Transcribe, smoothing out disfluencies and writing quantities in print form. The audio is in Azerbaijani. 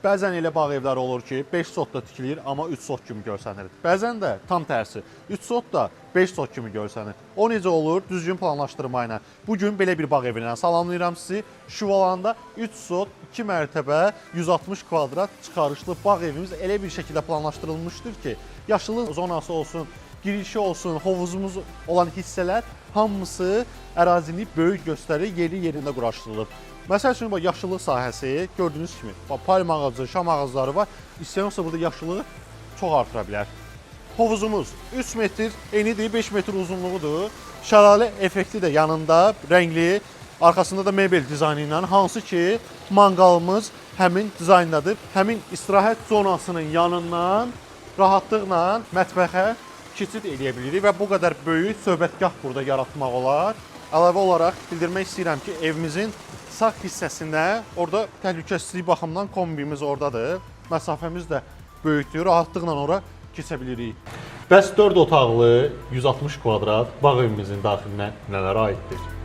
Bəzən elə bağ evləri olur ki, 5 sotda tikilir, amma 3 sot kimi görsənir. Bəzən də tam tərsi, 3 sot da 5 sot kimi görsənir. O necə olur? Düzgün planlaşdırma ilə. Bugün belə bir bağ evindən salamlayıram sizi. Şuvalanda 3 sot, 2 mərtəbə, 160 kvadrat çıxarışlı bağ evimiz elə bir şəkildə planlaşdırılmışdır ki, yaşıllıq zonası olsun, girişi olsun, hovuzumuz olan hissələr hamısı ərazini böyük göstərir, yeri yerində quraşdırılıb. Məsəl üçün, yaşıllıq sahəsi gördüyünüz kimi, palm ağacı, şam ağacları var. İstəyən olsa burada yaşıllığı çox artıra bilər. Hovuzumuz 3 metr enidir, 5 metr uzunluğudur. Şəlalə effekti də yanında, rəngli, arxasında da mebel dizaynı ilə, hansı ki, manqalımız həmin dizayndadır. Həmin istirahət zonasının yanından rahatlıqla mətbəxə keçid edə bilirik və bu qədər böyük söhbətgah burada yaratmaq olar. Əlavə olaraq bildirmək istəyirəm ki, evimizin sağ hissəsində orada təhlükəsizlik baxımından kombimiz oradadır. Məsafəmiz də böyükdür, rahatlıqla ora keçə bilirik. Bəs 4 otaqlı 160 kvadrat bağ evimizin daxilinə nələrə aiddir?